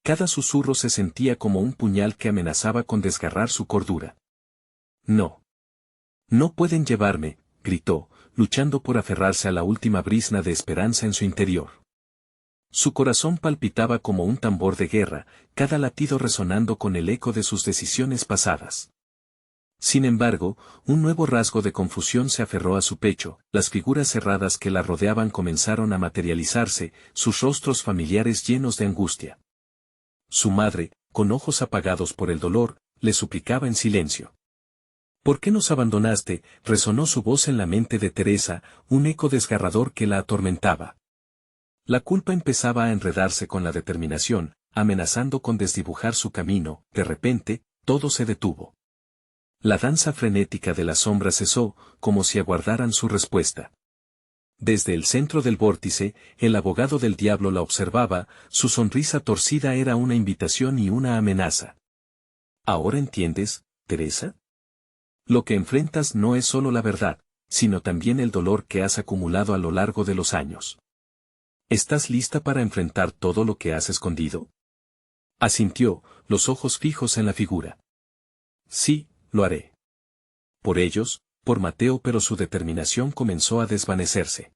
Cada susurro se sentía como un puñal que amenazaba con desgarrar su cordura. No. No pueden llevarme, gritó, luchando por aferrarse a la última brizna de esperanza en su interior. Su corazón palpitaba como un tambor de guerra, cada latido resonando con el eco de sus decisiones pasadas. Sin embargo, un nuevo rasgo de confusión se aferró a su pecho, las figuras cerradas que la rodeaban comenzaron a materializarse, sus rostros familiares llenos de angustia. Su madre, con ojos apagados por el dolor, le suplicaba en silencio. ¿Por qué nos abandonaste?, resonó su voz en la mente de Teresa, un eco desgarrador que la atormentaba. La culpa empezaba a enredarse con la determinación, amenazando con desdibujar su camino. De repente, todo se detuvo. La danza frenética de las sombras cesó, como si aguardaran su respuesta. Desde el centro del vórtice, el abogado del diablo la observaba, su sonrisa torcida era una invitación y una amenaza. ¿Ahora entiendes, Teresa? Lo que enfrentas no es solo la verdad, sino también el dolor que has acumulado a lo largo de los años. ¿Estás lista para enfrentar todo lo que has escondido? Asintió, los ojos fijos en la figura. Sí, lo haré. Por ellos, por Mateo, pero su determinación comenzó a desvanecerse.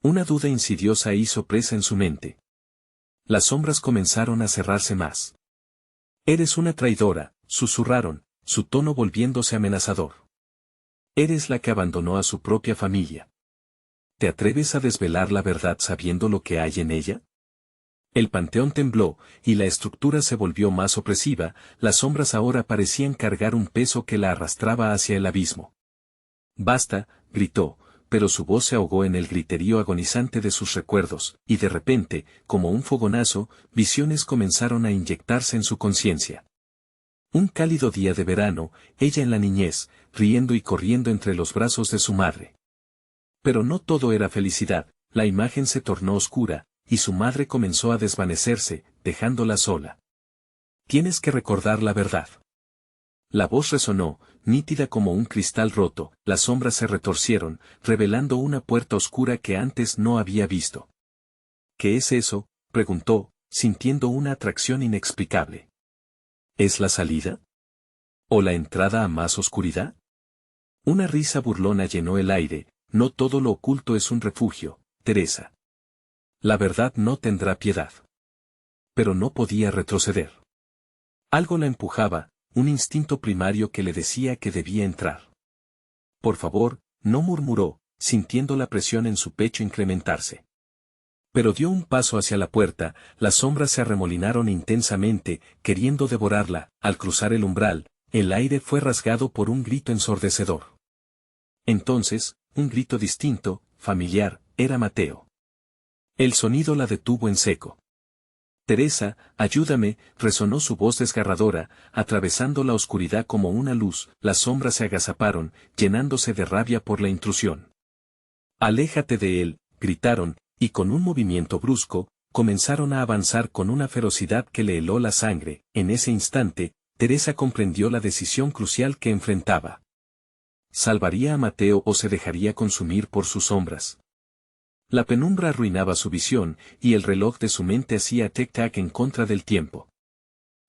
Una duda insidiosa hizo presa en su mente. Las sombras comenzaron a cerrarse más. Eres una traidora, susurraron, su tono volviéndose amenazador. Eres la que abandonó a su propia familia. ¿Te atreves a desvelar la verdad sabiendo lo que hay en ella? El panteón tembló, y la estructura se volvió más opresiva, las sombras ahora parecían cargar un peso que la arrastraba hacia el abismo. Basta, gritó, pero su voz se ahogó en el griterío agonizante de sus recuerdos, y de repente, como un fogonazo, visiones comenzaron a inyectarse en su conciencia. Un cálido día de verano, ella en la niñez, riendo y corriendo entre los brazos de su madre. Pero no todo era felicidad, la imagen se tornó oscura, y su madre comenzó a desvanecerse, dejándola sola. Tienes que recordar la verdad. La voz resonó, nítida como un cristal roto, las sombras se retorcieron, revelando una puerta oscura que antes no había visto. ¿Qué es eso?, preguntó, sintiendo una atracción inexplicable. ¿Es la salida? ¿O la entrada a más oscuridad? Una risa burlona llenó el aire, no todo lo oculto es un refugio, Teresa. La verdad no tendrá piedad. Pero no podía retroceder. Algo la empujaba, un instinto primario que le decía que debía entrar. Por favor, no murmuró, sintiendo la presión en su pecho incrementarse. Pero dio un paso hacia la puerta, las sombras se arremolinaron intensamente, queriendo devorarla, al cruzar el umbral, el aire fue rasgado por un grito ensordecedor. Entonces, un grito distinto, familiar, era Mateo. El sonido la detuvo en seco. Teresa, ayúdame, resonó su voz desgarradora, atravesando la oscuridad como una luz, las sombras se agazaparon, llenándose de rabia por la intrusión. Aléjate de él, gritaron, y con un movimiento brusco, comenzaron a avanzar con una ferocidad que le heló la sangre. En ese instante, Teresa comprendió la decisión crucial que enfrentaba. ¿Salvaría a Mateo o se dejaría consumir por sus sombras? La penumbra arruinaba su visión, y el reloj de su mente hacía tic-tac en contra del tiempo.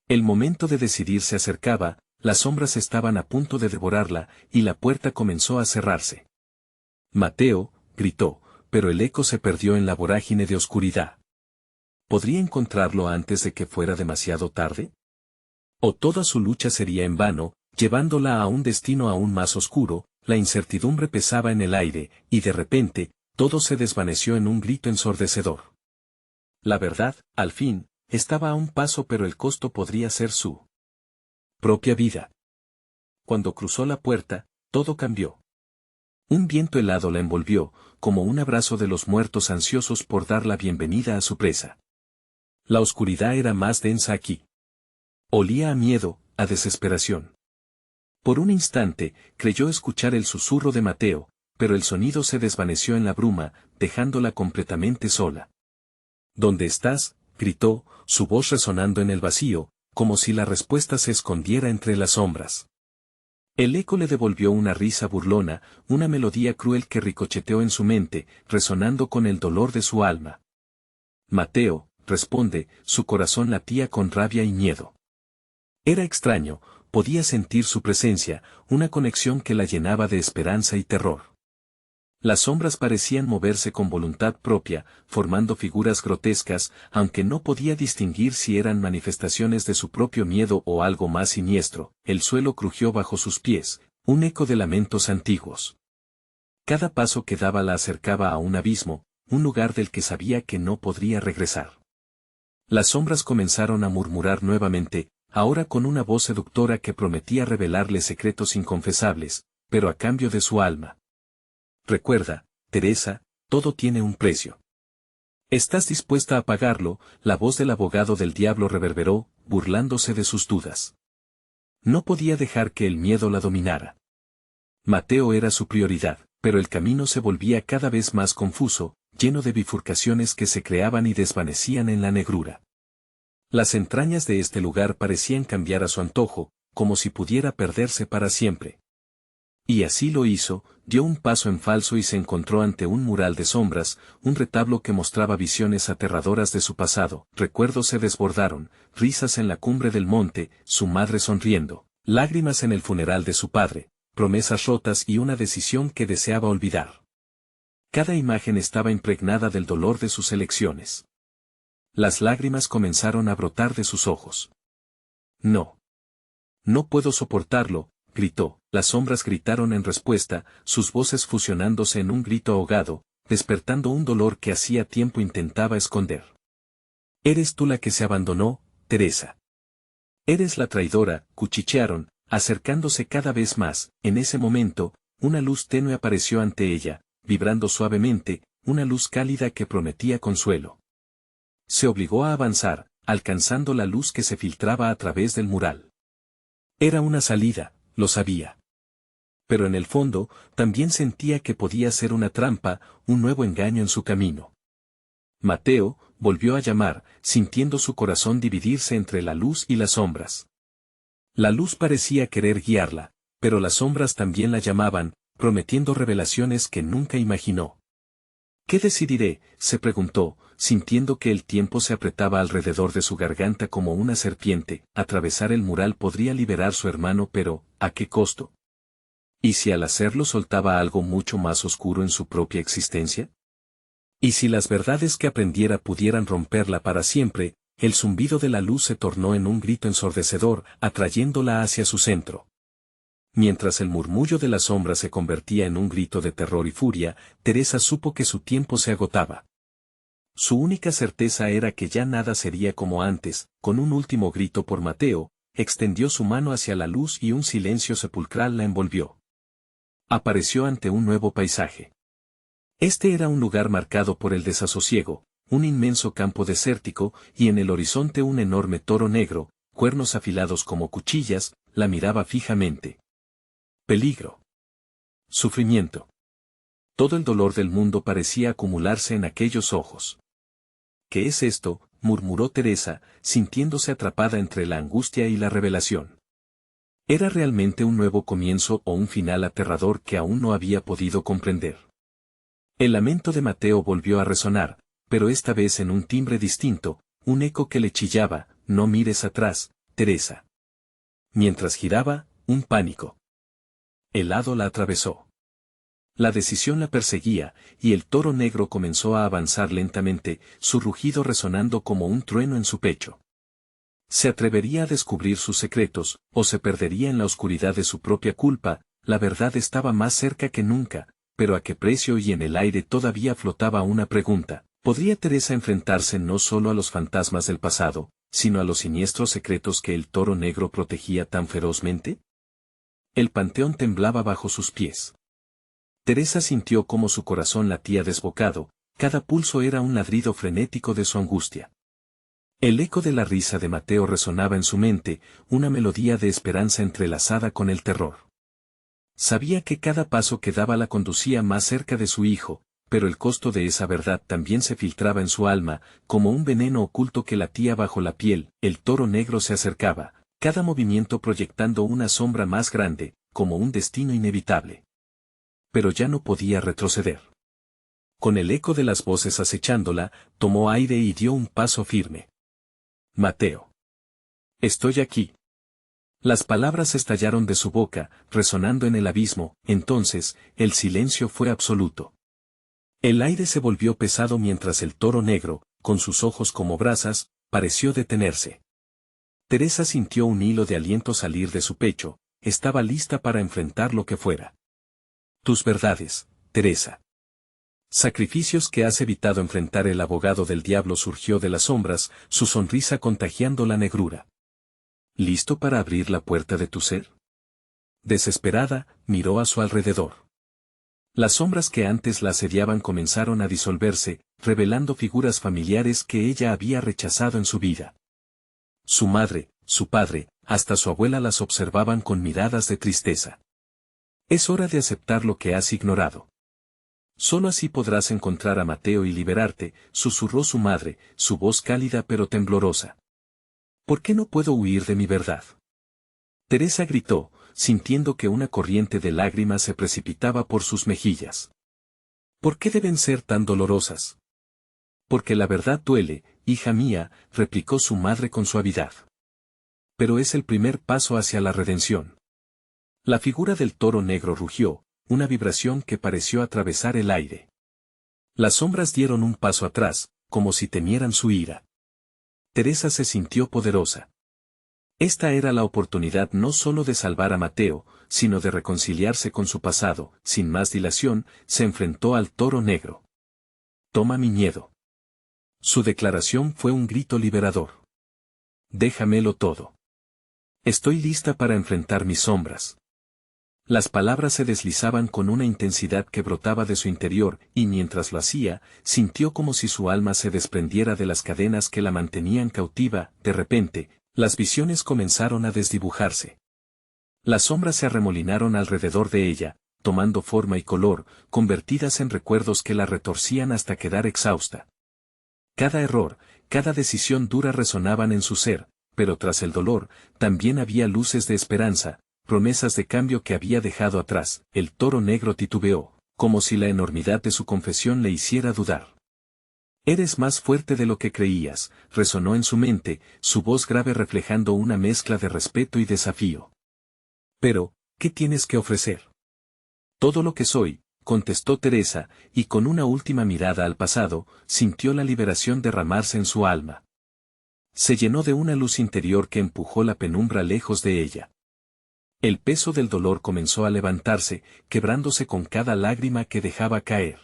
El momento de decidir se acercaba, las sombras estaban a punto de devorarla, y la puerta comenzó a cerrarse. Mateo, gritó, pero el eco se perdió en la vorágine de oscuridad. ¿Podría encontrarlo antes de que fuera demasiado tarde? ¿O toda su lucha sería en vano, llevándola a un destino aún más oscuro? La incertidumbre pesaba en el aire, y de repente, todo se desvaneció en un grito ensordecedor. La verdad, al fin, estaba a un paso, pero el costo podría ser su propia vida. Cuando cruzó la puerta, todo cambió. Un viento helado la envolvió, como un abrazo de los muertos ansiosos por dar la bienvenida a su presa. La oscuridad era más densa aquí. Olía a miedo, a desesperación. Por un instante, creyó escuchar el susurro de Mateo, pero el sonido se desvaneció en la bruma, dejándola completamente sola. ¿Dónde estás?, gritó, su voz resonando en el vacío, como si la respuesta se escondiera entre las sombras. El eco le devolvió una risa burlona, una melodía cruel que ricocheteó en su mente, resonando con el dolor de su alma. Mateo, responde, su corazón latía con rabia y miedo. Era extraño, podía sentir su presencia, una conexión que la llenaba de esperanza y terror. Las sombras parecían moverse con voluntad propia, formando figuras grotescas, aunque no podía distinguir si eran manifestaciones de su propio miedo o algo más siniestro. El suelo crujió bajo sus pies, un eco de lamentos antiguos. Cada paso que daba la acercaba a un abismo, un lugar del que sabía que no podría regresar. Las sombras comenzaron a murmurar nuevamente, ahora con una voz seductora que prometía revelarle secretos inconfesables, pero a cambio de su alma. Recuerda, Teresa, todo tiene un precio. ¿Estás dispuesta a pagarlo? La voz del abogado del diablo reverberó, burlándose de sus dudas. No podía dejar que el miedo la dominara. Mateo era su prioridad, pero el camino se volvía cada vez más confuso, lleno de bifurcaciones que se creaban y desvanecían en la negrura. Las entrañas de este lugar parecían cambiar a su antojo, como si pudiera perderse para siempre. Y así lo hizo, dio un paso en falso y se encontró ante un mural de sombras, un retablo que mostraba visiones aterradoras de su pasado. Recuerdos se desbordaron, risas en la cumbre del monte, su madre sonriendo, lágrimas en el funeral de su padre, promesas rotas y una decisión que deseaba olvidar. Cada imagen estaba impregnada del dolor de sus elecciones. Las lágrimas comenzaron a brotar de sus ojos. No. No puedo soportarlo, gritó. Las sombras gritaron en respuesta, sus voces fusionándose en un grito ahogado, despertando un dolor que hacía tiempo intentaba esconder. Eres tú la que se abandonó, Teresa. Eres la traidora, cuchichearon, acercándose cada vez más. En ese momento, una luz tenue apareció ante ella, vibrando suavemente, una luz cálida que prometía consuelo. Se obligó a avanzar, alcanzando la luz que se filtraba a través del mural. Era una salida, lo sabía. Pero en el fondo, también sentía que podía ser una trampa, un nuevo engaño en su camino. Mateo, volvió a llamar, sintiendo su corazón dividirse entre la luz y las sombras. La luz parecía querer guiarla, pero las sombras también la llamaban, prometiendo revelaciones que nunca imaginó. ¿Qué decidiré?, se preguntó, sintiendo que el tiempo se apretaba alrededor de su garganta como una serpiente. Atravesar el mural podría liberar a su hermano, pero, ¿a qué costo? ¿Y si al hacerlo soltaba algo mucho más oscuro en su propia existencia? ¿Y si las verdades que aprendiera pudieran romperla para siempre? El zumbido de la luz se tornó en un grito ensordecedor, atrayéndola hacia su centro. Mientras el murmullo de la sombra se convertía en un grito de terror y furia, Teresa supo que su tiempo se agotaba. Su única certeza era que ya nada sería como antes. Con un último grito por Mateo, extendió su mano hacia la luz y un silencio sepulcral la envolvió. Apareció ante un nuevo paisaje. Este era un lugar marcado por el desasosiego, un inmenso campo desértico, y en el horizonte un enorme toro negro, cuernos afilados como cuchillas, la miraba fijamente. Peligro. Sufrimiento. Todo el dolor del mundo parecía acumularse en aquellos ojos. ¿Qué es esto?, murmuró Teresa, sintiéndose atrapada entre la angustia y la revelación. ¿Era realmente un nuevo comienzo o un final aterrador que aún no había podido comprender? El lamento de Mateo volvió a resonar, pero esta vez en un timbre distinto, un eco que le chillaba: no mires atrás, Teresa. Mientras giraba, un pánico helado la atravesó. La decisión la perseguía, y el toro negro comenzó a avanzar lentamente, su rugido resonando como un trueno en su pecho. ¿Se atrevería a descubrir sus secretos, o se perdería en la oscuridad de su propia culpa? La verdad estaba más cerca que nunca, pero ¿a qué precio? Y en el aire todavía flotaba una pregunta: ¿podría Teresa enfrentarse no solo a los fantasmas del pasado, sino a los siniestros secretos que el toro negro protegía tan ferozmente? El panteón temblaba bajo sus pies. Teresa sintió cómo su corazón latía desbocado, cada pulso era un ladrido frenético de su angustia. El eco de la risa de Mateo resonaba en su mente, una melodía de esperanza entrelazada con el terror. Sabía que cada paso que daba la conducía más cerca de su hijo, pero el costo de esa verdad también se filtraba en su alma, como un veneno oculto que latía bajo la piel. El toro negro se acercaba, cada movimiento proyectando una sombra más grande, como un destino inevitable. Pero ya no podía retroceder. Con el eco de las voces acechándola, tomó aire y dio un paso firme. Mateo. Estoy aquí. Las palabras estallaron de su boca, resonando en el abismo. Entonces, el silencio fue absoluto. El aire se volvió pesado mientras el toro negro, con sus ojos como brasas, pareció detenerse. Teresa sintió un hilo de aliento salir de su pecho, estaba lista para enfrentar lo que fuera. Tus verdades, Teresa. Sacrificios que has evitado enfrentar. El abogado del diablo surgió de las sombras, su sonrisa contagiando la negrura. ¿Listo para abrir la puerta de tu ser? Desesperada, miró a su alrededor. Las sombras que antes la asediaban comenzaron a disolverse, revelando figuras familiares que ella había rechazado en su vida. Su madre, su padre, hasta su abuela las observaban con miradas de tristeza. Es hora de aceptar lo que has ignorado. Solo así podrás encontrar a Mateo y liberarte, susurró su madre, su voz cálida pero temblorosa. ¿Por qué no puedo huir de mi verdad? Teresa gritó, sintiendo que una corriente de lágrimas se precipitaba por sus mejillas. ¿Por qué deben ser tan dolorosas? Porque la verdad duele, hija mía, replicó su madre con suavidad. Pero es el primer paso hacia la redención. La figura del toro negro rugió, una vibración que pareció atravesar el aire. Las sombras dieron un paso atrás, como si temieran su ira. Teresa se sintió poderosa. Esta era la oportunidad no solo de salvar a Mateo, sino de reconciliarse con su pasado. Sin más dilación, se enfrentó al toro negro. Toma mi miedo. Su declaración fue un grito liberador. Déjamelo todo. Estoy lista para enfrentar mis sombras. Las palabras se deslizaban con una intensidad que brotaba de su interior, y mientras lo hacía, sintió como si su alma se desprendiera de las cadenas que la mantenían cautiva. De repente, las visiones comenzaron a desdibujarse. Las sombras se arremolinaron alrededor de ella, tomando forma y color, convertidas en recuerdos que la retorcían hasta quedar exhausta. Cada error, cada decisión dura resonaban en su ser, pero tras el dolor, también había luces de esperanza, promesas de cambio que había dejado atrás. El toro negro titubeó, como si la enormidad de su confesión le hiciera dudar. Eres más fuerte de lo que creías, resonó en su mente, su voz grave reflejando una mezcla de respeto y desafío. Pero, ¿qué tienes que ofrecer? Todo lo que soy, contestó Teresa, y con una última mirada al pasado, sintió la liberación derramarse en su alma. Se llenó de una luz interior que empujó la penumbra lejos de ella. El peso del dolor comenzó a levantarse, quebrándose con cada lágrima que dejaba caer.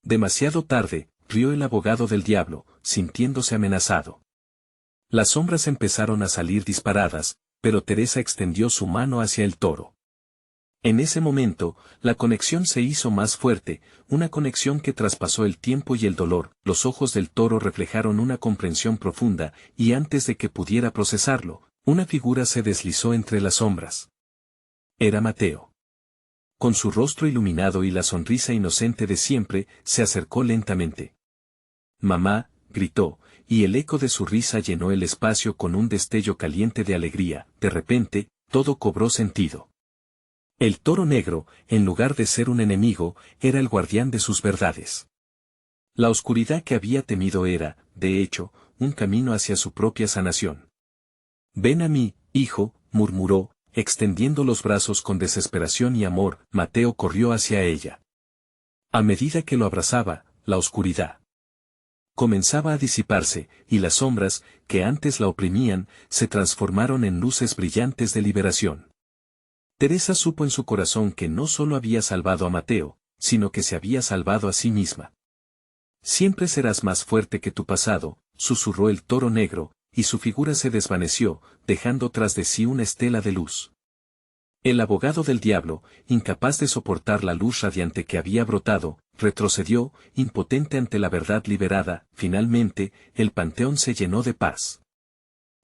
Demasiado tarde, rió el abogado del diablo, sintiéndose amenazado. Las sombras empezaron a salir disparadas, pero Teresa extendió su mano hacia el toro. En ese momento, la conexión se hizo más fuerte, una conexión que traspasó el tiempo y el dolor. Los ojos del toro reflejaron una comprensión profunda, y antes de que pudiera procesarlo, una figura se deslizó entre las sombras. Era Mateo. Con su rostro iluminado y la sonrisa inocente de siempre, se acercó lentamente. «Mamá», gritó, y el eco de su risa llenó el espacio con un destello caliente de alegría. De repente, todo cobró sentido. El toro negro, en lugar de ser un enemigo, era el guardián de sus verdades. La oscuridad que había temido era, de hecho, un camino hacia su propia sanación. «Ven a mí, hijo», murmuró, extendiendo los brazos con desesperación y amor. Mateo corrió hacia ella. A medida que lo abrazaba, la oscuridad comenzaba a disiparse, y las sombras, que antes la oprimían, se transformaron en luces brillantes de liberación. Teresa supo en su corazón que no solo había salvado a Mateo, sino que se había salvado a sí misma. «Siempre serás más fuerte que tu pasado», susurró el toro negro, y su figura se desvaneció, dejando tras de sí una estela de luz. El abogado del diablo, incapaz de soportar la luz radiante que había brotado, retrocedió, impotente ante la verdad liberada. Finalmente, el panteón se llenó de paz.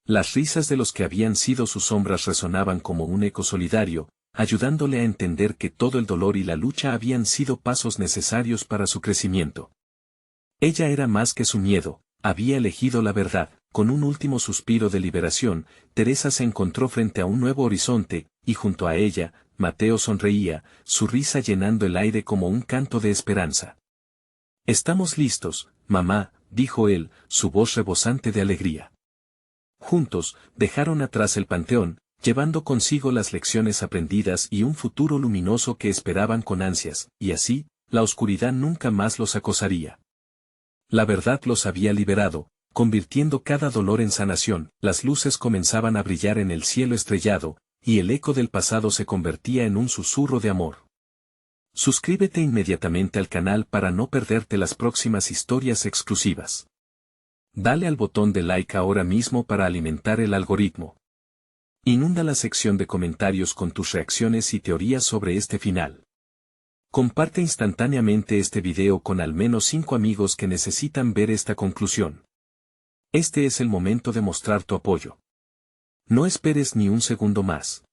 Las risas de los que habían sido sus sombras resonaban como un eco solidario, ayudándole a entender que todo el dolor y la lucha habían sido pasos necesarios para su crecimiento. Ella era más que su miedo, había elegido la verdad. Con un último suspiro de liberación, Teresa se encontró frente a un nuevo horizonte, y junto a ella, Mateo sonreía, su risa llenando el aire como un canto de esperanza. «Estamos listos, mamá», dijo él, su voz rebosante de alegría. Juntos, dejaron atrás el panteón, llevando consigo las lecciones aprendidas y un futuro luminoso que esperaban con ansias, y así, la oscuridad nunca más los acosaría. La verdad los había liberado, convirtiendo cada dolor en sanación. Las luces comenzaban a brillar en el cielo estrellado, y el eco del pasado se convertía en un susurro de amor. Suscríbete inmediatamente al canal para no perderte las próximas historias exclusivas. Dale al botón de like ahora mismo para alimentar el algoritmo. Inunda la sección de comentarios con tus reacciones y teorías sobre este final. Comparte instantáneamente este video con al menos 5 amigos que necesitan ver esta conclusión. Este es el momento de mostrar tu apoyo. No esperes ni un segundo más.